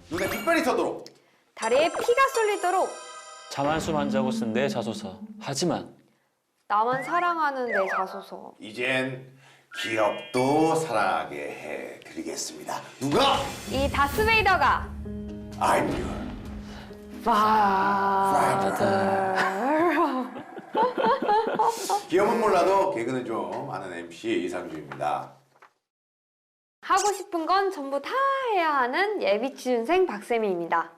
눈에 빛발이 서도록. 다리에 피가 쏠리도록. 잠 한숨 안 자고 쓴 내 자소서. 하지만 나만 사랑하는 내 자소서. 이젠 기업도 사랑하게 해드리겠습니다. 누가? 이 다스베이더가 I'm your father. 기업은 몰라도 개그는 좀 아는 MC 이상주입니다. 하고 싶은 건 전부 다 해야 하는 예비 취준생 박세미입니다.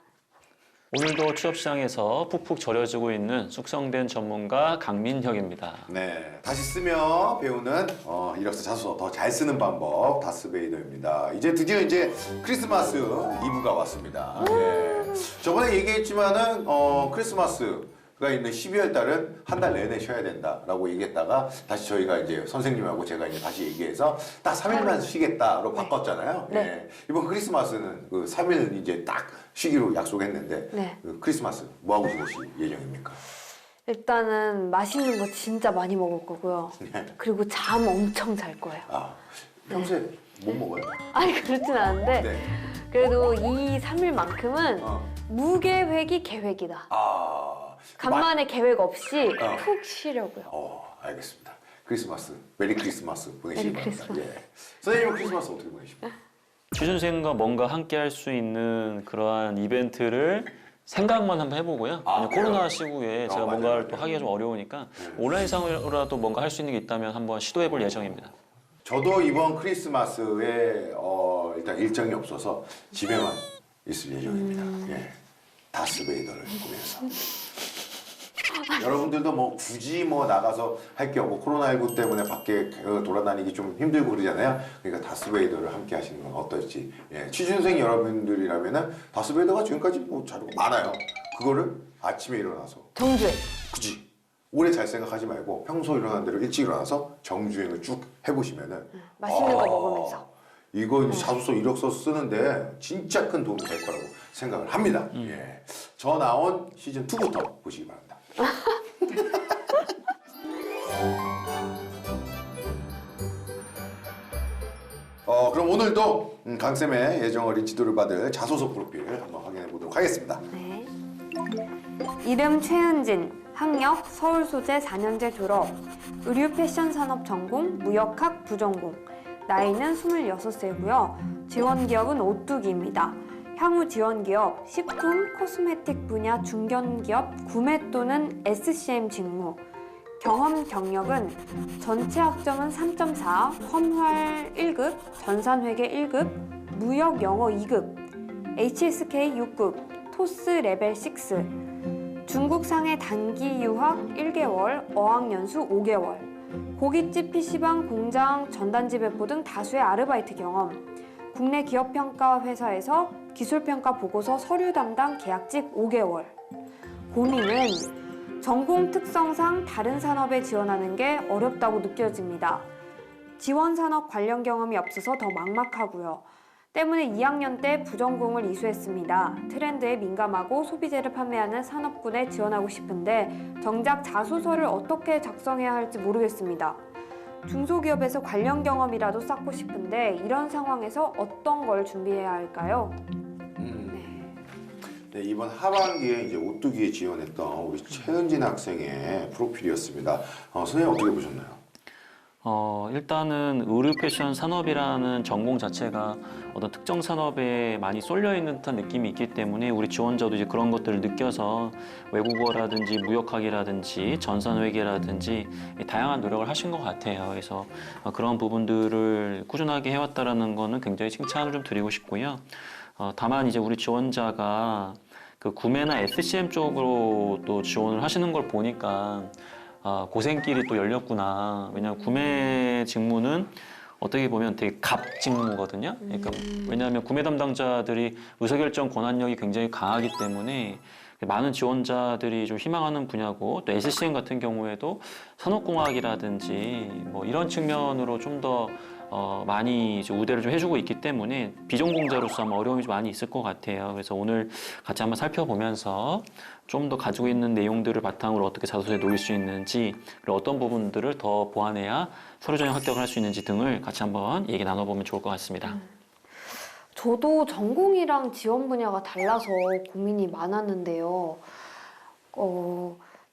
오늘도 취업시장에서 푹푹 절여지고 있는 숙성된 전문가 강민혁입니다. 네, 다시 쓰며 배우는 이력서 자소서 더 잘 쓰는 방법 다스베이더입니다. 이제 드디어 크리스마스 이브가 왔습니다. 예. 저번에 얘기했지만은 크리스마스가 있는 12월 달은 한 달 내내 쉬어야 된다라고 얘기했다가 다시 저희가 이제 선생님하고 제가 이제 다시 얘기해서 딱 3일만 쉬겠다로 바꿨잖아요. 네. 예. 이번 크리스마스는 그 3일 이제 딱 쉬기로 약속했는데 네. 그 크리스마스 뭐 하고 지내실 예정입니까? 일단은 맛있는 거 진짜 많이 먹을 거고요. 그리고 잠 엄청 잘 거예요. 아, 평소에 못 먹어요? 아니 그렇진 않은데 네. 그래도 이 3일만큼은 어. 무계획이 계획이다. 아. 간만에 계획 없이 어. 푹 쉬려고요. 알겠습니다. 크리스마스, 메리 크리스마스 보내시기 메리 바랍니다. 크리스마스. 예. 선생님은 크리스마스 어떻게 보내십니까? 취준생과 뭔가 함께 할 수 있는 그러한 이벤트를 생각만 한번 해보고요. 아, 왜냐면 코로나 시국에 제가 맞아요, 뭔가를 맞아요. 또 하기가 좀 어려우니까 온라인상으로라도 뭔가 할 수 있는 게 있다면 한번 시도해볼 예정입니다. 저도 이번 크리스마스에 일단 일정이 없어서 집에만 있을 예정입니다. 예. 다스베이더를 보면서. 여러분들도 뭐 굳이 뭐 나가서 할 게 없고 코로나19 때문에 밖에 돌아다니기 좀 힘들고 그러잖아요. 그러니까 다스베이더를 함께 하시는 건 어떨지. 예. 취준생 여러분들이라면은 다스베이더가 지금까지 뭐 자료가 많아요. 그거를 아침에 일어나서 정주행. 굳이 오래 잘 생각하지 말고 평소 일어나는 대로 일찍 일어나서 정주행을 쭉 해보시면은 맛있는 거 먹으면서. 이거 자소서 이력서 쓰는데 진짜 큰 도움이 될 거라고 생각을 합니다. 예. 저 나온 시즌 2부터 보시기 바랍니다. 그럼 오늘도 강쌤의 예정 어린 지도를 받을 자소서 프로필 한번 확인해 보도록 하겠습니다. 네. 이름 최은진, 학력 서울 소재 4년제 졸업, 의류 패션 산업 전공, 무역학 부전공, 나이는 26세고요. 지원 기업은 오뚜기입니다. 향후 지원 기업, 식품, 코스메틱 분야 중견기업 구매 또는 SCM 직무. 경험 경력은 전체 학점은 3.4, 험활 1급, 전산회계 1급, 무역 영어 2급, HSK 6급, 토스 레벨 6, 중국상해 단기 유학 1개월, 어학연수 5개월, 고깃집 PC방 공장 전단지 배포 등 다수의 아르바이트 경험, 국내 기업평가 회사에서 기술평가 보고서 서류 담당 계약직 5개월. 고민은 전공 특성상 다른 산업에 지원하는 게 어렵다고 느껴집니다. 지원 산업 관련 경험이 없어서 더 막막하고요. 때문에 2학년 때 부전공을 이수했습니다. 트렌드에 민감하고 소비재를 판매하는 산업군에 지원하고 싶은데 정작 자소서를 어떻게 작성해야 할지 모르겠습니다. 중소기업에서 관련 경험이라도 쌓고 싶은데 이런 상황에서 어떤 걸 준비해야 할까요? 네, 이번 하반기에 이제 오뚜기에 지원했던 우리 최은진 학생의 프로필이었습니다. 선생님 어떻게 보셨나요? 일단은 의류 패션 산업이라는 전공 자체가 어떤 특정 산업에 많이 쏠려 있는 듯한 느낌이 있기 때문에 우리 지원자도 이제 그런 것들을 느껴서 외국어라든지 무역학이라든지 전산회계라든지 다양한 노력을 하신 것 같아요. 그래서 그런 부분들을 꾸준하게 해왔다라는 거는 굉장히 칭찬을 좀 드리고 싶고요. 다만 이제 우리 지원자가 그 구매나 SCM 쪽으로 또 지원을 하시는 걸 보니까 고생길이 또 열렸구나. 왜냐하면 구매 직무는 어떻게 보면 되게 갑 직무거든요. 그러니까 왜냐하면 구매 담당자들이 의사결정 권한력이 굉장히 강하기 때문에 많은 지원자들이 좀 희망하는 분야고 또 SCM 같은 경우에도 산업공학이라든지 뭐 이런 측면으로 좀 더 많이 이제 우대를 좀 해주고 있기 때문에 비전공자로서 아마 어려움이 좀 많이 있을 것 같아요. 그래서 오늘 같이 한번 살펴보면서 좀 더 가지고 있는 내용들을 바탕으로 어떻게 자소서에 놓일 수 있는지 그리고 어떤 부분들을 더 보완해야 서류 전형 합격을 할 수 있는지 등을 같이 한번 얘기 나눠보면 좋을 것 같습니다. 저도 전공이랑 지원 분야가 달라서 고민이 많았는데요.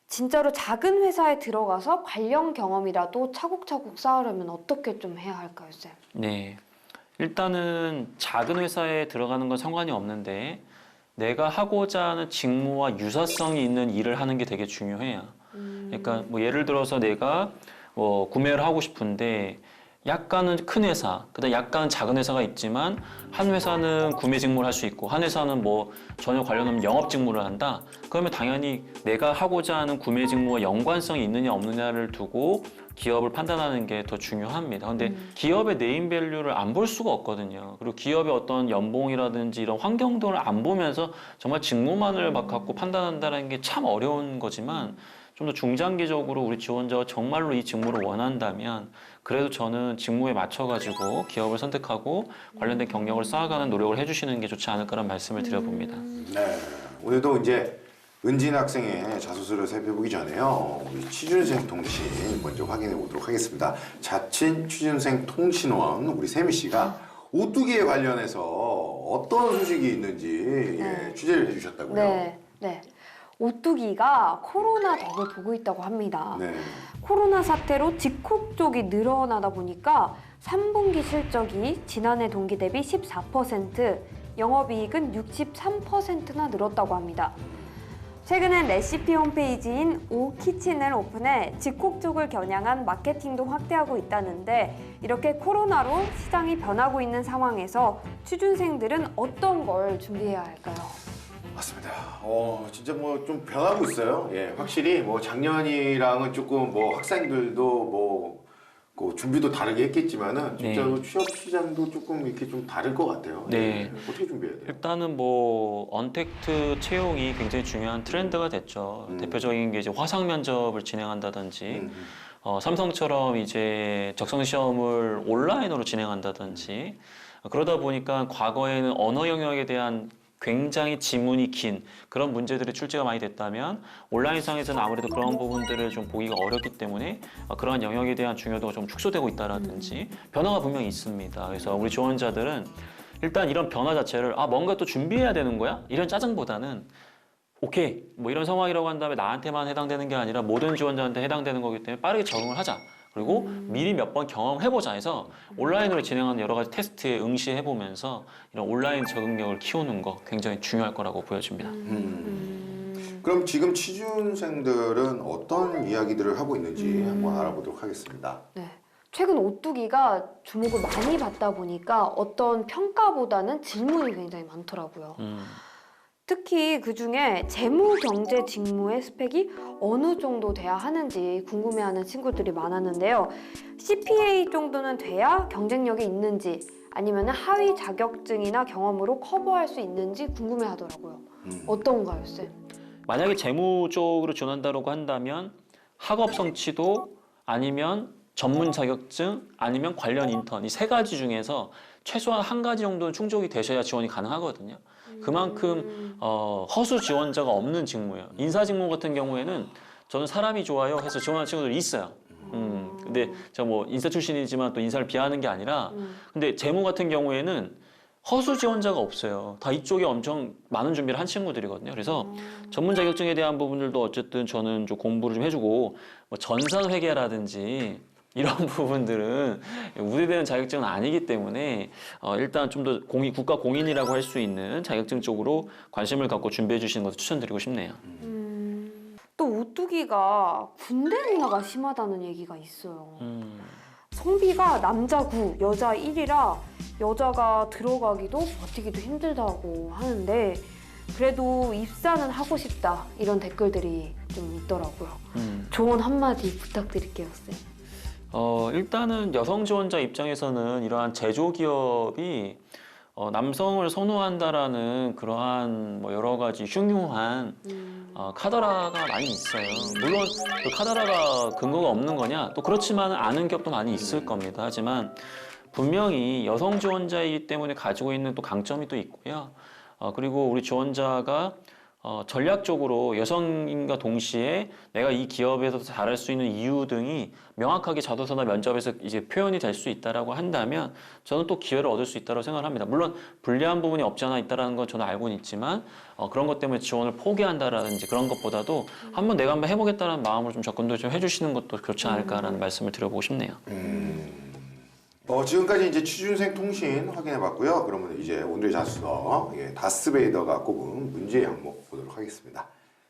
진짜로 작은 회사에 들어가서 관련 경험이라도 차곡차곡 쌓으려면 어떻게 좀 해야 할까요, 쌤? 네. 일단은 작은 회사에 들어가는 건 상관이 없는데 내가 하고자 하는 직무와 유사성이 있는 일을 하는 게 되게 중요해요. 그러니까 뭐 예를 들어서 내가 구매를 하고 싶은데 약간은 큰 회사, 그다음 약간 작은 회사가 있지만 한 회사는 구매 직무를 할 수 있고 한 회사는 뭐 전혀 관련 없는 영업 직무를 한다. 그러면 당연히 내가 하고자 하는 구매 직무와 연관성이 있느냐 없느냐를 두고 기업을 판단하는 게 더 중요합니다. 근데 기업의 네임밸류를 안 볼 수가 없거든요. 그리고 기업의 어떤 연봉이라든지 이런 환경 등을 안 보면서 정말 직무만을 갖고 판단한다는 게 참 어려운 거지만 좀 더 중장기적으로 우리 지원자가 정말로 이 직무를 원한다면 그래도 저는 직무에 맞춰가지고 기업을 선택하고 관련된 경력을 쌓아가는 노력을 해주시는 게 좋지 않을까라는 말씀을 드려봅니다. 네. 오늘도 이제 은진 학생의 자소서를 살펴보기 전에요. 우리 취준생 통신 먼저 확인해 보도록 하겠습니다. 자친 취준생 통신원 우리 세미 씨가 오뚜기에 관련해서 어떤 소식이 있는지 취재를 해주셨다고요. 네. 오뚜기가 코로나 덕을 보고 있다고 합니다. 네. 코로나 사태로 직콕 쪽이 늘어나다 보니까 3분기 실적이 지난해 동기 대비 14%, 영업이익은 63%나 늘었다고 합니다. 최근엔 레시피 홈페이지인 오키친을 오픈해 직콕 쪽을 겨냥한 마케팅도 확대하고 있다는데 이렇게 코로나로 시장이 변하고 있는 상황에서 취준생들은 어떤 걸 준비해야 할까요? 맞습니다. 진짜 뭐 좀 변하고 있어요. 예, 확실히 뭐 작년이랑은 조금 뭐 학생들도 그 준비도 다르게 했겠지만은 진짜로 취업 시장도 조금 이렇게 좀 다를 것 같아요. 네. 어떻게 준비해야 돼요? 일단은 뭐 언택트 채용이 굉장히 중요한 트렌드가 됐죠. 대표적인 게 이제 화상 면접을 진행한다든지 삼성처럼 이제 적성 시험을 온라인으로 진행한다든지 그러다 보니까 과거에는 언어 영역에 대한 굉장히 지문이 긴 그런 문제들이 출제가 많이 됐다면 온라인상에서는 아무래도 그런 부분들을 좀 보기가 어렵기 때문에 그러한 영역에 대한 중요도가 좀 축소되고 있다라든지 변화가 분명히 있습니다. 그래서 우리 지원자들은 일단 이런 변화 자체를 뭔가 또 준비해야 되는 거야? 이런 짜증보다는 오케이 뭐 이런 상황이라고 한 다음에 나한테만 해당되는 게 아니라 모든 지원자한테 해당되는 거기 때문에 빠르게 적응을 하자. 그리고 미리 몇 번 경험해보자 해서 온라인으로 진행하는 여러 가지 테스트에 응시해보면서 이런 온라인 적응력을 키우는 거 굉장히 중요할 거라고 보여집니다. 그럼 지금 취준생들은 어떤 이야기들을 하고 있는지 한번 알아보도록 하겠습니다. 네. 최근 오뚜기가 주목을 많이 받다 보니까 어떤 평가보다는 질문이 굉장히 많더라고요. 특히 그중에 재무경제 직무의 스펙이 어느 정도 돼야 하는지 궁금해하는 친구들이 많았는데요. CPA 정도는 돼야 경쟁력이 있는지 아니면 하위 자격증이나 경험으로 커버할 수 있는지 궁금해하더라고요. 어떤가요, 쌤? 만약에 재무 쪽으로 지원한다고 한다면 학업 성취도 아니면 전문 자격증 아니면 관련 인턴 이 세 가지 중에서 최소한 한 가지 정도는 충족이 되셔야 지원이 가능하거든요. 그만큼 허수 지원자가 없는 직무예요. 인사 직무 같은 경우에는 저는 사람이 좋아요 해서 지원하는 친구들이 있어요. 근데 저 뭐 인사 출신이지만 또 인사를 비하하는 게 아니라 근데 재무 같은 경우에는 허수 지원자가 없어요. 다 이쪽에 엄청 많은 준비를 한 친구들이거든요. 그래서 전문 자격증에 대한 부분들도 어쨌든 저는 좀 공부를 좀 해주고 뭐 전산회계라든지 이런 부분들은 우대되는 자격증은 아니기 때문에 일단 좀 더 국가 공인이라고 할 수 있는 자격증 쪽으로 관심을 갖고 준비해 주시는 것을 추천드리고 싶네요. 또 오뚜기가 군대 문화가 심하다는 얘기가 있어요. 성비가 남자 9, 여자 1이라 여자가 들어가기도 버티기도 힘들다고 하는데 그래도 입사는 하고 싶다 이런 댓글들이 좀 있더라고요. 조언 한마디 부탁드릴게요, 쌤. 일단은 여성 지원자 입장에서는 이러한 제조기업이 남성을 선호한다라는 그러한 뭐 여러 가지 흉흉한 카더라가 많이 있어요. 물론 그 카더라가 근거가 없는 거냐? 또 그렇지만 않은 기업도 많이 있을 겁니다. 하지만 분명히 여성 지원자이기 때문에 가지고 있는 또 강점이 또 있고요. 그리고 우리 지원자가 전략적으로 여성인과 동시에 내가 이 기업에서 잘할 수 있는 이유 등이 명확하게 자소서나 면접에서 이제 표현이 될 수 있다라고 한다면 저는 또 기회를 얻을 수 있다고 생각을 합니다. 물론 불리한 부분이 없지 않아 있다라는 건 저는 알고는 있지만 그런 것 때문에 지원을 포기한다라든지 그런 것보다도 내가 한번 해보겠다는 마음으로 좀 접근도 좀 해주시는 것도 그렇지 않을까라는 말씀을 드려보고 싶네요. 지금까지 이제 취준생 통신 확인해봤고요. 그러면 이제 오늘의 자소서 다스베이더가 꼽은 문제 항목 보도록 하겠습니다.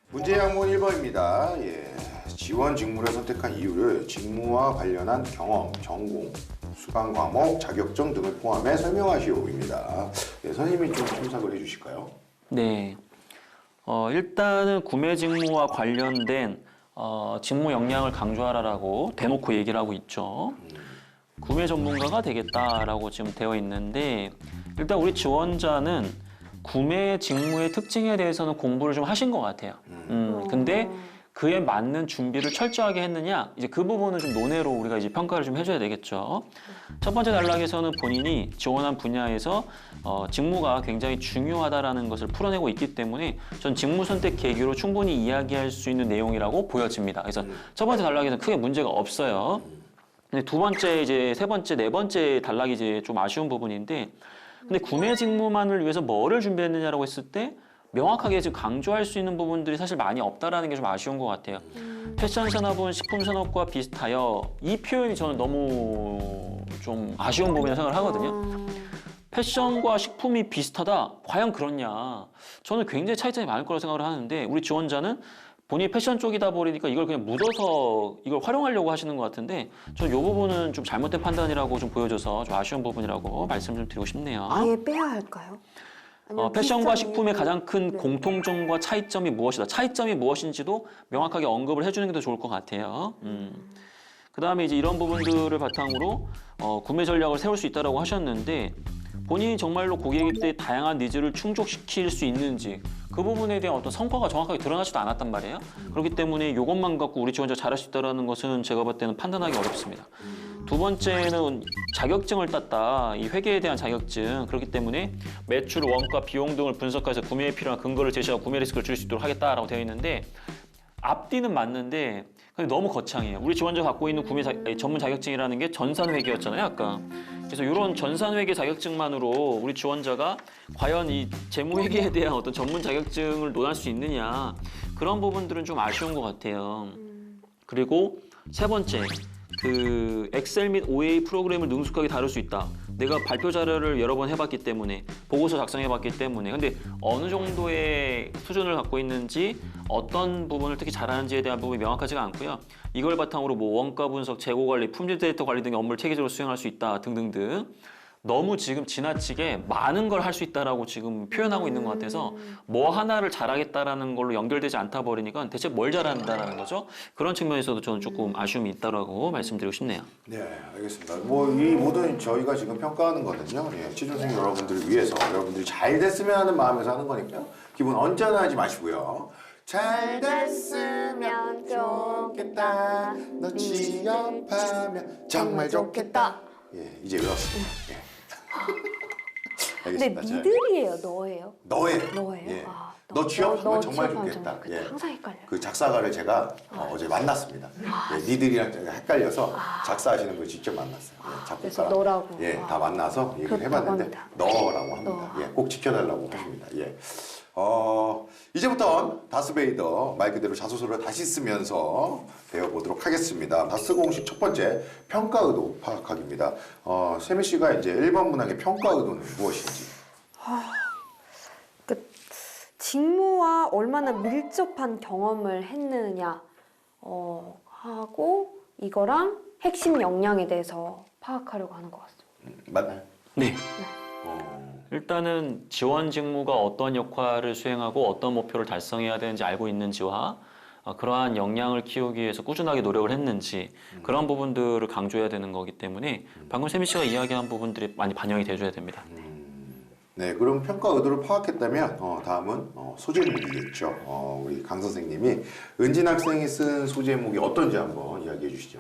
문제 항목 1번입니다. 지원 직무를 선택한 이유를 직무와 관련한 경험, 전공, 수강 과목, 자격증 등을 포함해 설명하시오입니다. 선생님이 좀 첨삭을 해주실까요? 네. 일단은 구매 직무와 관련된 직무 역량을 강조하라라고 대놓고 얘기를 하고 있죠. 구매 전문가가 되겠다라고 지금 되어 있는데 일단 우리 지원자는 구매 직무의 특징에 대해서는 공부를 좀 하신 것 같아요. 근데 그에 맞는 준비를 철저하게 했느냐 이제 그 부분은 좀 논외로 우리가 이제 평가를 좀 해줘야 되겠죠. 첫 번째 단락에서는 본인이 지원한 분야에서 직무가 굉장히 중요하다라는 것을 풀어내고 있기 때문에 전 직무 선택 계기로 충분히 이야기할 수 있는 내용이라고 보여집니다. 그래서 첫 번째 단락에서는 크게 문제가 없어요. 근데 두 번째, 이제 세 번째, 네 번째 단락이 이제 좀 아쉬운 부분인데, 근데 구매 직무만을 위해서 뭐를 준비했느냐라고 했을 때 명확하게 지금 강조할 수 있는 부분들이 사실 많이 없다라는 게 좀 아쉬운 것 같아요. 패션 산업은 식품 산업과 비슷하여 이 표현이 저는 너무 좀 아쉬운 부분이라고 생각을 하거든요. 패션과 식품이 비슷하다? 과연 그렇냐? 저는 굉장히 차이점이 많을 거라고 생각을 하는데 우리 지원자는 본인이 패션 쪽이다 보니까 이걸 그냥 묻어서 이걸 활용하려고 하시는 것 같은데 저는 이 부분은 좀 잘못된 판단이라고 좀 보여져서 좀 아쉬운 부분이라고 말씀 좀 드리고 싶네요. 아예 빼야 할까요? 아니면 패션과 비슷한 식품의 이유? 가장 큰 네. 공통점과 차이점이 무엇이다. 차이점이 무엇인지도 명확하게 언급을 해주는 게 더 좋을 것 같아요. 그다음에 이제 이런 부분들을 바탕으로 구매 전략을 세울 수 있다라고 하셨는데 본인이 정말로 고객의 다양한 니즈를 충족시킬 수 있는지 그 부분에 대한 어떤 성과가 정확하게 드러나지도 않았단 말이에요. 그렇기 때문에 이것만 갖고 우리 지원자 잘할 수 있다는 것은 제가 볼 때는 판단하기 어렵습니다. 두 번째는 자격증을 땄다. 이 회계에 대한 자격증. 그렇기 때문에 매출, 원가, 비용 등을 분석해서 구매에 필요한 근거를 제시하고 구매 리스크를 줄일 수 있도록 하겠다라고 되어 있는데 앞뒤는 맞는데 근데 너무 거창해요. 우리 지원자가 갖고 있는 전문 자격증이라는 게 전산회계였잖아요, 아까. 그래서 이런 전산회계 자격증만으로 우리 지원자가 과연 이 재무회계에 대한 어떤 전문 자격증을 논할 수 있느냐 그런 부분들은 좀 아쉬운 것 같아요. 그리고 세 번째, 그 엑셀 및 OA 프로그램을 능숙하게 다룰 수 있다. 내가 발표 자료를 여러 번 해봤기 때문에 보고서 작성해봤기 때문에 근데 어느 정도의 수준을 갖고 있는지 어떤 부분을 특히 잘하는지에 대한 부분이 명확하지가 않고요. 이걸 바탕으로 뭐 원가 분석, 재고 관리, 품질 데이터 관리 등의 업무를 체계적으로 수행할 수 있다 등등등 너무 지금 지나치게 많은 걸 할 수 있다라고 지금 표현하고 있는 것 같아서 뭐 하나를 잘하겠다라는 걸로 연결되지 않다 버리니까 대체 뭘 잘한다라는 거죠. 그런 측면에서도 저는 조금 아쉬움이 있다라고 말씀드리고 싶네요. 네, 알겠습니다. 뭐 이 모든 저희가 지금 평가하는 거는요. 취준생 여러분들을 위해서 여러분들이 잘 됐으면 하는 마음에서 하는 거니까요. 기분 언짢아하지 마시고요. 잘 됐으면 좋겠다. 너 취업하면 정말 좋겠다. 이제 외웠습니다. 근데 알겠습니다. 자, 니들이에요, 너예요? 너예요. 너예요? 너 취업하면 정말 취업하면 좋겠다. 정말 좋겠다. 항상 헷갈려요. 그 작사가를 제가 어제 만났습니다. 니들이랑 제가 헷갈려서 작사하시는 분 직접 만났어요. 그래서 작곡가. 너라고. 다 만나서 얘기를 그렇다고 해봤는데 합니다. 너라고 합니다. 꼭 지켜달라고 하십니다. 이제부터 다스베이더 말 그대로 자소서를 다시 쓰면서 배워보도록 하겠습니다. 다스 공식 첫 번째 평가 의도 파악하기입니다. 세미 씨가 이제 1번 문항의 평가 의도는 무엇인지. 그 직무와 얼마나 밀접한 경험을 했느냐 하고 이거랑 핵심 역량에 대해서 파악하려고 하는 것 같습니다. 맞나요? 네. 일단은 지원 직무가 어떤 역할을 수행하고 어떤 목표를 달성해야 되는지 알고 있는지와 그러한 역량을 키우기 위해서 꾸준하게 노력을 했는지 그런 부분들을 강조해야 되는 거기 때문에 방금 세미 씨가 이야기한 부분들이 많이 반영이 돼줘야 됩니다. 네, 그럼 평가 의도를 파악했다면 다음은 소제목이겠죠. 우리 강 선생님이 은진 학생이 쓴 소제목이 어떤지 한번 이야기해 주시죠.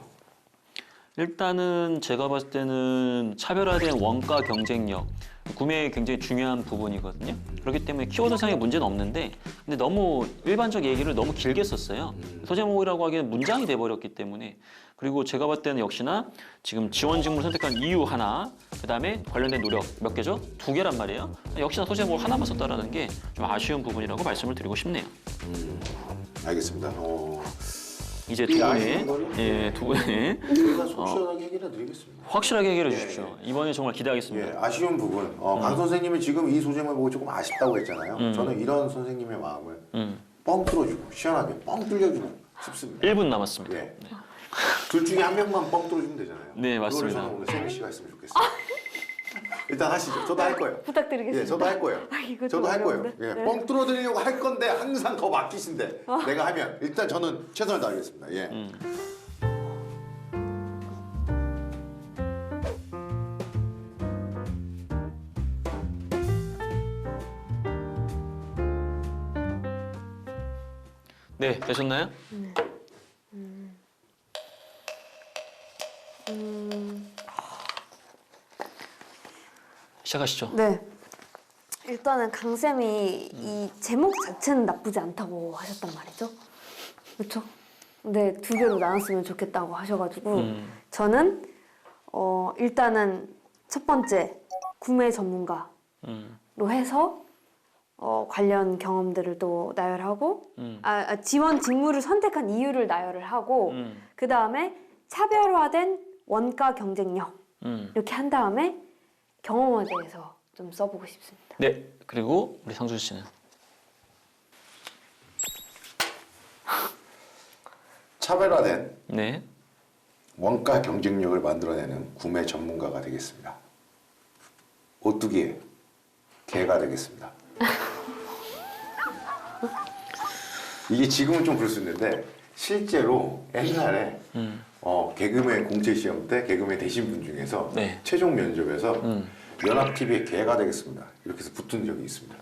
일단은 제가 봤을 때는 차별화된 원가 경쟁력. 구매에 굉장히 중요한 부분이거든요. 그렇기 때문에 키워드상의 문제는 없는데 근데 너무 일반적 얘기를 너무 길게 썼어요. 소제목이라고 하기에는 문장이 돼버렸기 때문에 그리고 제가 봤을 때는 역시나 지금 지원 직무를 선택한 이유 하나 그다음에 관련된 노력 몇 개죠? 2개란 말이에요. 역시나 소제목을 하나만 썼다라는 게 좀 아쉬운 부분이라고 말씀을 드리고 싶네요. 알겠습니다. 이제 이 두 분이 아쉬운 거를? 두 분이 저희가 속 시원하게 해결해 드리겠습니다. 확실하게 해결해 예, 주십시오. 이번에 정말 기대하겠습니다. 예, 아쉬운 부분. 강 선생님이 지금 이 소재를 보고 조금 아쉽다고 했잖아요. 저는 이런 선생님의 마음을 뻥 뚫어주고 시원하게 뻥 뚫려주고 싶습니다. 1분 남았습니다. 예. 둘 중에 한 명만 뻥 뚫어주면 되잖아요. 네, 맞습니다. 그거를 저는 오늘 세미 씨가 했으면 좋겠어요. 일단 하시죠. 저도 할 거예요. 부탁드리겠습니다. 예, 저도 할 거예요. 이거 좀 저도 할 거예요. 어려운데? 예, 네. 뻥 뚫어드리려고 할 건데 항상 더 맡기신데 내가 하면 일단 저는 최선을 다하겠습니다. 예. 네, 되셨나요? 시작하시죠. 네. 일단은 강쌤이 이 제목 자체는 나쁘지 않다고 하셨단 말이죠. 그렇죠? 근데 2개로 나눴으면 좋겠다고 하셔가지고 저는 일단은 첫 번째 구매 전문가로 해서 관련 경험들을 또 나열하고 지원 직무를 선택한 이유를 나열을 하고 그 다음에 차별화된 원가 경쟁력 이렇게 한 다음에 경험에 대해서 좀 써보고 싶습니다. 네, 그리고 우리 상준 씨는 차별화된 네, 원가 경쟁력을 만들어내는 구매 전문가가 되겠습니다. 오뚜기의 개가 되겠습니다. 이게 지금은 좀 그럴 수 있는데 실제로 옛날에 개그맨 공채 시험 때 개그맨 되신 분 중에서 네. 최종 면접에서 연합TV의 개가 되겠습니다. 이렇게 해서 붙은 적이 있습니다.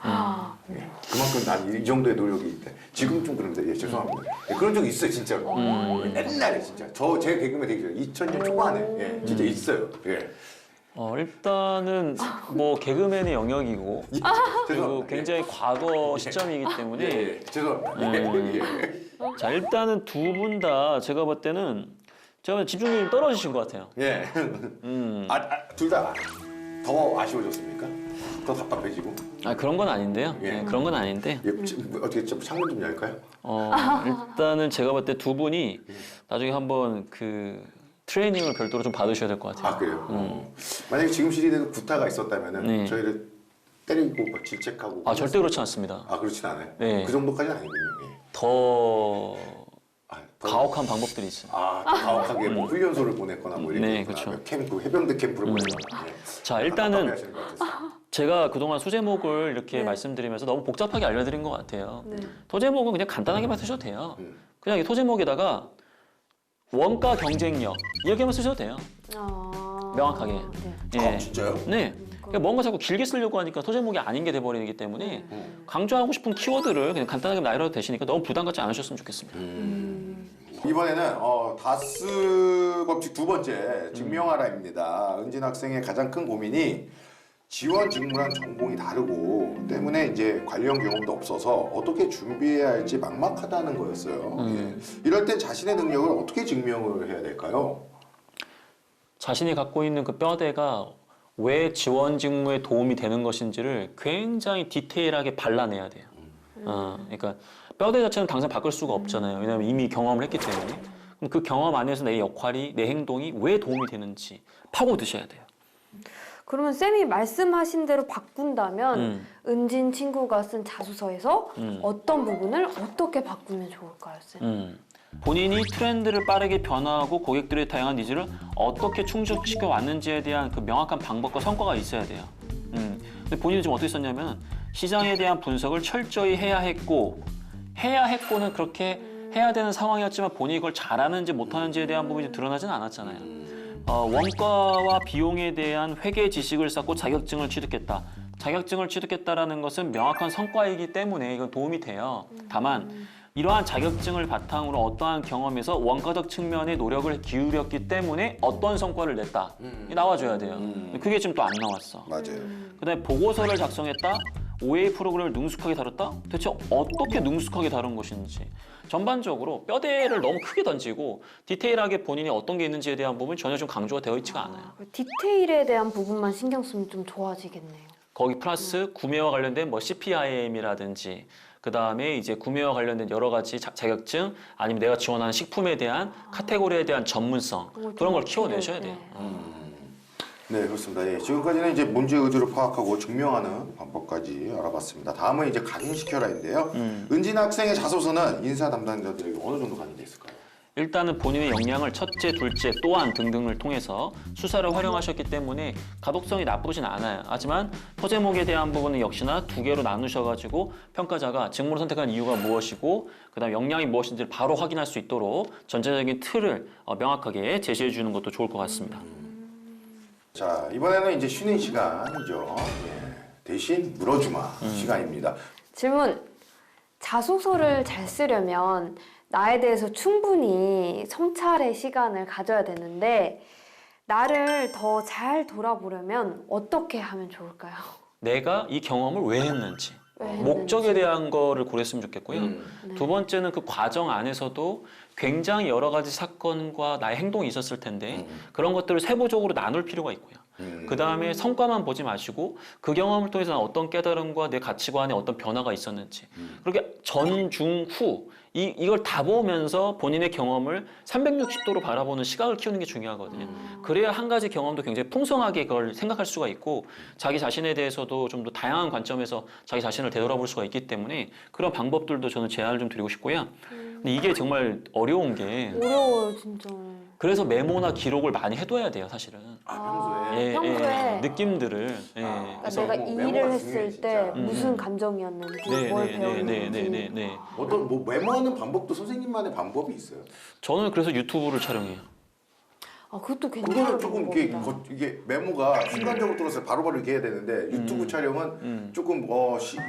예. 그만큼 난 이 정도의 노력이 있다. 지금 좀 그런데 예, 죄송합니다. 예, 그런 적이 있어요 진짜로. 옛날에 진짜 제 개그맨 되기 전에 2000년 초반에 예, 진짜 있어요. 예. 일단은 뭐 개그맨의 영역이고 그리고 죄송합니다. 굉장히 과거 시점이기 때문에 예, 죄송합니다. 예. 자 일단은 두 분 다 제가 볼 때는 제가 집중력이 떨어지신 것 같아요. 예. 둘 다 더 아쉬워졌습니까? 더 답답해지고? 그런 건 아닌데요. 예. 그런 건 아닌데 예, 어떻게 좀 창문 좀 열까요? 일단은 제가 볼 때 두 분이 나중에 한번 그 트레이닝을 별도로 좀 받으셔야 될 것 같아요. 아 그래요? 만약에 지금 시리즈에도 구타가 있었다면은 네. 저희를 때리고 뭐 질책하고 절대 그렇지 않습니다. 그렇진 않아요? 네. 그 정도까지는 아니군요. 예. 더 더 가혹한 방법들이 있어요. 더 가혹하게 뭐 훈련소를 보냈거나 뭐 이렇게 네, 했거나 그렇죠. 캠프 해병대 캠프를 보냈거나 예. 자 일단은 답답해하시는 것 같았어요. 제가 그동안 소제목을 이렇게 네. 말씀드리면서 너무 복잡하게 알려드린 것 같아요. 네. 소제목은 그냥 간단하게만 쓰셔도 돼요. 음. 그냥 이 소제목에다가 원가 경쟁력 이렇게만 쓰셔도 돼요. 명확하게. 네. 예. 진짜요? 네. 그러니까 뭔가 자꾸 길게 쓰려고 하니까 소제목이 아닌 게 돼버리기 때문에 강조하고 싶은 키워드를 그냥 간단하게 나열해도 되시니까 너무 부담 갖지 않으셨으면 좋겠습니다. 이번에는 다스 법칙 두 번째 증명하라입니다. 은진 학생의 가장 큰 고민이 지원 직무랑 전공이 다르고 때문에 이제 관련 경험도 없어서 어떻게 준비해야 할지 막막하다는 거였어요. 예. 이럴 땐 자신의 능력을 어떻게 증명을 해야 될까요? 자신이 갖고 있는 그 뼈대가 왜 지원 직무에 도움이 되는 것인지를 굉장히 디테일하게 발라내야 돼요. 그러니까 뼈대 자체는 당장 바꿀 수가 없잖아요. 왜냐하면 이미 경험을 했기 때문에. 그럼 그 경험 안에서 내 역할이, 내 행동이 왜 도움이 되는지 파고드셔야 돼요. 그러면 쌤이 말씀하신 대로 바꾼다면 은진 친구가 쓴 자소서에서 어떤 부분을 어떻게 바꾸면 좋을까요, 쌤? 본인이 트렌드를 빠르게 변화하고 고객들의 다양한 니즈를 어떻게 충족시켜 왔는지에 대한 그 명확한 방법과 성과가 있어야 돼요. 근데 본인은 지금 어떻게 썼냐면 시장에 대한 분석을 철저히 해야 했고는 그렇게 해야 되는 상황이었지만 본인이 그걸 잘하는지 못하는지에 대한 부분이 드러나지는 않았잖아요. 원가와 비용에 대한 회계 지식을 쌓고 자격증을 취득했다. 자격증을 취득했다라는 것은 명확한 성과이기 때문에 이건 도움이 돼요. 다만 이러한 자격증을 바탕으로 어떠한 경험에서 원가적 측면에 노력을 기울였기 때문에 어떤 성과를 냈다. 나와줘야 돼요. 그게 지금 또 안 나왔어. 맞아요. 그다음에 보고서를 작성했다. OA 프로그램을 능숙하게 다뤘다? 대체 어떻게 능숙하게 다룬 것인지. 전반적으로 뼈대를 너무 크게 던지고 디테일하게 본인이 어떤 게 있는지에 대한 부분이 전혀 좀 강조가 되어 있지가 않아요. 디테일에 대한 부분만 신경 쓰면 좀 좋아지겠네요. 거기 플러스 구매와 관련된 뭐 CPIM이라든지 그다음에 이제 구매와 관련된 여러 가지 자격증 아니면 내가 지원하는 식품에 대한 카테고리에 대한 전문성 그런 걸 키워내셔야 돼요. 네, 그렇습니다. 예, 지금까지는 이제 문제 의도를 파악하고 증명하는 방법까지 알아봤습니다. 다음은 이제 각인시켜라인데요. 은진 학생의 자소서는 인사 담당자들에게 어느 정도 각인돼 있을까요? 일단은 본인의 역량을 첫째, 둘째, 또한 등등을 통해서 수사를 활용하셨기 때문에 가독성이 나쁘진 않아요. 하지만 소제목에 대한 부분은 역시나 두 개로 나누셔가지고 평가자가 직무를 선택한 이유가 무엇이고 그다음 역량이 무엇인지를 바로 확인할 수 있도록 전체적인 틀을 명확하게 제시해 주는 것도 좋을 것 같습니다. 자, 이번에는 이제 쉬는 시간이죠. 예, 대신 물어주마 시간입니다. 질문. 자소서를 잘 쓰려면 나에 대해서 충분히 성찰의 시간을 가져야 되는데 나를 더 잘 돌아보려면 어떻게 하면 좋을까요? 내가 이 경험을 왜 했는지. 왜 했는지. 목적에 대한 거를 고려했으면 좋겠고요. 네. 두 번째는 그 과정 안에서도 굉장히 여러 가지 사건과 나의 행동이 있었을 텐데 그런 것들을 세부적으로 나눌 필요가 있고요. 그 다음에 성과만 보지 마시고 그 경험을 통해서 난 어떤 깨달음과 내 가치관에 어떤 변화가 있었는지 그렇게 전, 중, 후 이걸 다 보면서 본인의 경험을 360도로 바라보는 시각을 키우는 게 중요하거든요. 그래야 한 가지 경험도 굉장히 풍성하게 그걸 생각할 수가 있고 자기 자신에 대해서도 좀 더 다양한 관점에서 자기 자신을 되돌아볼 수가 있기 때문에 그런 방법들도 저는 제안을 좀 드리고 싶고요. 근데 이게 정말 어려운 게 어려워요, 진짜. 그래서 메모나 기록을 많이 해둬야 돼요, 사실은. 평소에. 평소에. 느낌들을. 그러니까 그래서 내가 이 메모가 일을 중요해, 했을 때 진짜. 무슨 감정이었는지 뭘 배웠는지 네. 어떤 뭐 메모하는 방법도 선생님만의 방법이 있어요. 저는 그래서 유튜브를 촬영해요. 아, 그것도 괜찮은 그거는 조금 이게, 방법이다. 이게 메모가 순간적으로 들어서 바로바로 이렇게 해야 되는데 유튜브 촬영은 조금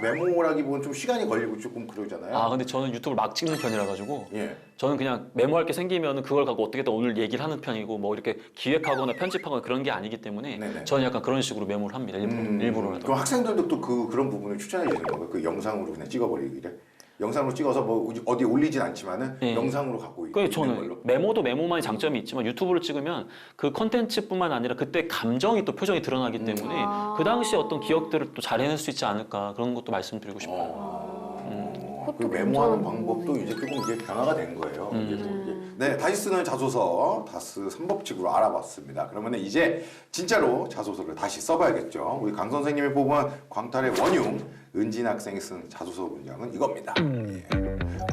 메모라기보다는 좀 시간이 걸리고 조금 그러잖아요. 아, 근데 저는 유튜브를 막 찍는 편이라 가지고 예. 저는 그냥 메모할 게 생기면 그걸 갖고 어떻게든 오늘 얘기를 하는 편이고 뭐 이렇게 기획하거나 편집하거나 그런 게 아니기 때문에 네네. 저는 약간 그런 식으로 메모를 합니다. 일부러라도. 그럼 학생들도 또 그런 부분을 추천해 주는 거예요. 그 영상으로 그냥 찍어버리기래. 영상으로 찍어서 뭐 어디 올리진 않지만은 네. 영상으로 갖고 그게 있는 저는 걸로. 메모도 메모만의 장점이 있지만 유튜브를 찍으면 그 컨텐츠뿐만 아니라 그때 감정이 또 표정이 드러나기 때문에 그 당시 어떤 기억들을 또 잘 해낼 수 있지 않을까 그런 것도 말씀드리고 싶어요. 그 그것도 메모하는 괜찮은 방법도 방법이네. 이제 조금 이제 변화가 된 거예요. 이제 또 이제. 네, 다시 쓰는 자소서 다스 3법칙으로 알아봤습니다. 그러면 이제 진짜로 자소서를 다시 써봐야겠죠. 우리 강 선생님이 뽑은 광탈의 원흉 은진 학생이 쓴 자소서 문장은 이겁니다. 예.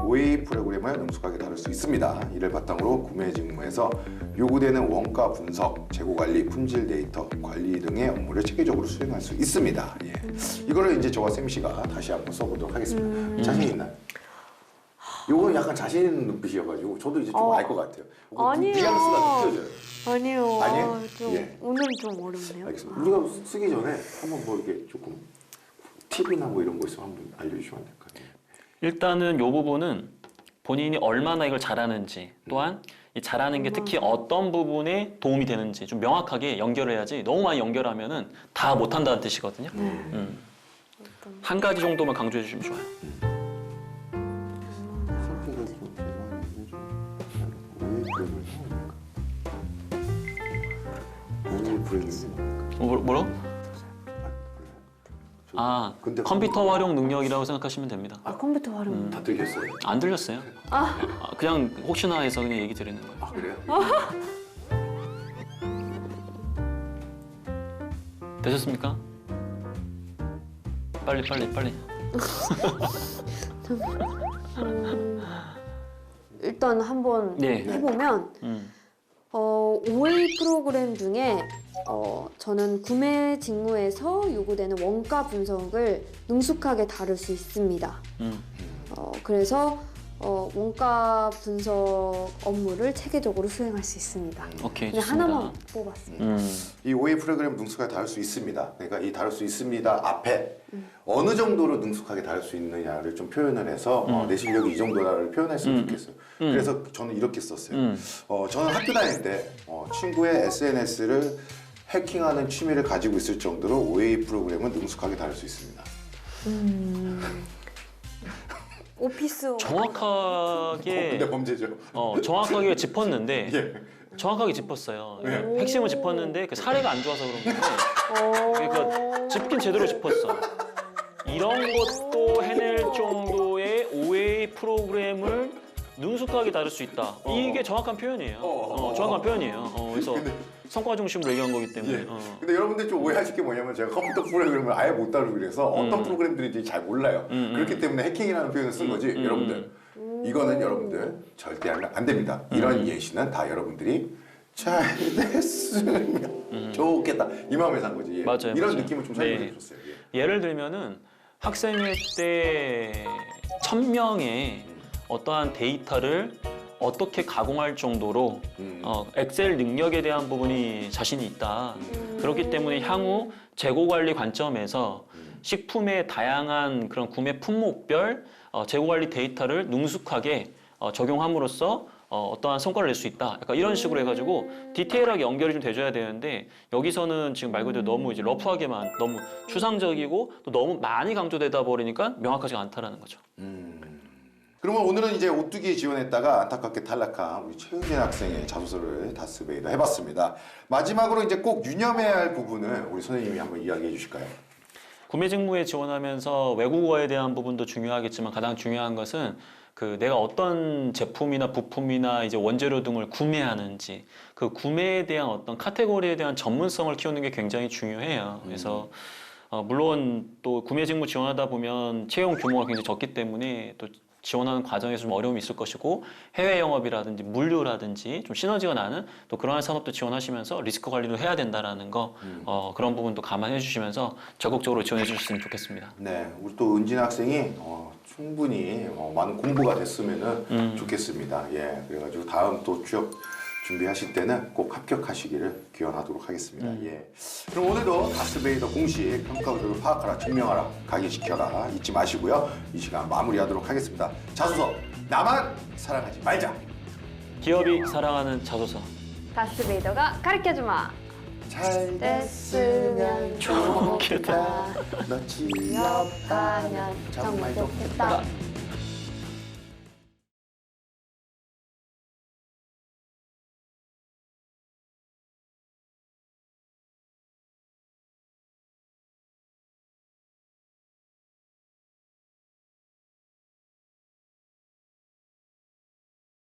OA 프로그램을 능숙하게 다룰 수 있습니다. 이를 바탕으로 구매 직무에서 요구되는 원가 분석, 재고 관리, 품질 데이터 관리 등의 업무를 체계적으로 수행할 수 있습니다. 예. 이거를 이제 저와 쌤 씨가 다시 한번 써보도록 하겠습니다. 자신 있나요? 요건 약간 자신 있는 눈빛이어가지고 저도 이제 좀 알 것 같아요. 아니에요. 뉘앙스가 느껴져요. 아니요. 아니에요? 좀 예. 오늘 좀 어렵네요. 알겠습니다. 우리가 쓰기 전에 한번 뭐 이렇게 조금 팁이나 뭐 이런 거 있으면 한번 알려주시면 안 될까요? 일단은 이 부분은 본인이 얼마나 이걸 잘하는지 또한 이 잘하는 게 특히 어떤 부분에 도움이 되는지 좀 명확하게 연결해야지 너무 많이 연결하면은 다 못한다는 뜻이거든요. 한 가지 정도만 강조해 주시면 좋아요. 뭐로? 아, 근데 컴퓨터 활용 능력이라고 생각하시면 됩니다. 아, 컴퓨터 활용. 다 들렸어요. 안 들렸어요. 아, 그냥 혹시나 해서 그냥 얘기 드리는 거예요. 아 그래요? 되셨습니까? 빨리. 일단 한번 네. 해보면 OA 프로그램 중에 저는 구매 직무에서 요구되는 원가 분석을 능숙하게 다룰 수 있습니다. 그래서 원가 분석 업무를 체계적으로 수행할 수 있습니다. 오케이, 그냥 좋습니다. 하나만 뽑았습니다. 이 OA 프로그램 능숙하게 다룰 수 있습니다. 그러니까 이 다룰 수 있습니다 앞에 어느 정도로 능숙하게 다룰 수 있느냐를 좀 표현을 해서 내 실력이 이 정도라를 표현했으면 좋겠어요. 그래서 저는 이렇게 썼어요. 저는 학교 다닐 때 친구의 SNS를 해킹하는 취미를 가지고 있을 정도로 OA 프로그램은 능숙하게 다룰 수 있습니다. 오피스 정확하게 근데 범죄죠. 정확하게 짚었는데 예. 정확하게 짚었어요. 그러니까 핵심을 짚었는데 그 사례가 안 좋아서 그런 건데 그러니까 짚긴 제대로 짚었어. 이런 것도 해낼 정도의 OA 프로그램을 능숙하게 다룰 수 있다. 이게 정확한 표현이에요. 정확한 표현이에요. 그래서 성과 중심으로 얘기한 거기 때문에. 예. 근데 여러분들 좀 오해하실 게 뭐냐면 제가 컴퓨터 프로그램을 아예 못 다루고 그래서 어떤 프로그램들인지 잘 몰라요. 그렇기 때문에 해킹이라는 표현을 쓴 거지. 여러분들 이거는 여러분들 절대 안 됩니다. 이런 예시는 다 여러분들이 잘 됐으면 좋겠다. 이 마음에서 한 거지. 예. 맞아요, 이런 맞아요. 느낌을 좀 네. 설명해 줬어요. 예. 예를 들면은 학생회 때 1000명의 어떠한 데이터를 어떻게 가공할 정도로 엑셀 능력에 대한 부분이 자신이 있다. 그렇기 때문에 향후 재고 관리 관점에서 식품의 다양한 그런 구매 품목별 재고 관리 데이터를 능숙하게 적용함으로써 어떠한 성과를 낼 수 있다. 약간 이런 식으로 해가지고 디테일하게 연결이 좀 돼줘야 되는데 여기서는 지금 말 그대로 너무 이제 러프하게만 너무 추상적이고 또 너무 많이 강조되다 버리니까 명확하지가 않다라는 거죠. 그러면 오늘은 이제 오뚜기에 지원했다가 안타깝게 탈락한 우리 최은진 학생의 자소서를 다스베이더 해봤습니다. 마지막으로 이제 꼭 유념해야 할 부분을 우리 선생님이 한번 이야기해 주실까요? 구매 직무에 지원하면서 외국어에 대한 부분도 중요하겠지만 가장 중요한 것은 그 내가 어떤 제품이나 부품이나 이제 원재료 등을 구매하는지 그 구매에 대한 어떤 카테고리에 대한 전문성을 키우는 게 굉장히 중요해요. 그래서 물론 또 구매 직무 지원하다 보면 채용 규모가 굉장히 적기 때문에 또 지원하는 과정에서 좀 어려움이 있을 것이고 해외 영업이라든지 물류라든지 좀 시너지가 나는 또 그러한 산업도 지원하시면서 리스크 관리도 해야 된다라는 거 그런 부분도 감안해 주시면서 적극적으로 지원해 주셨으면 좋겠습니다. 네, 우리 또 은진 학생이 충분히 많은 공부가 됐으면 좋겠습니다. 예, 그래가지고 다음 또 취업 준비하실 때는 꼭 합격하시기를 기원하도록 하겠습니다. 예. 그럼 오늘도 다스베이더 공식 평가구조를 파악하라, 증명하라, 각인시켜라 잊지 마시고요. 이 시간 마무리하도록 하겠습니다. 자소서 나만 사랑하지 말자. 기업이 사랑하는 자소서. 다스베이더가 가르쳐주마. 잘 됐으면 좋겠다. 너 취업 취업하면 정말 좋겠다.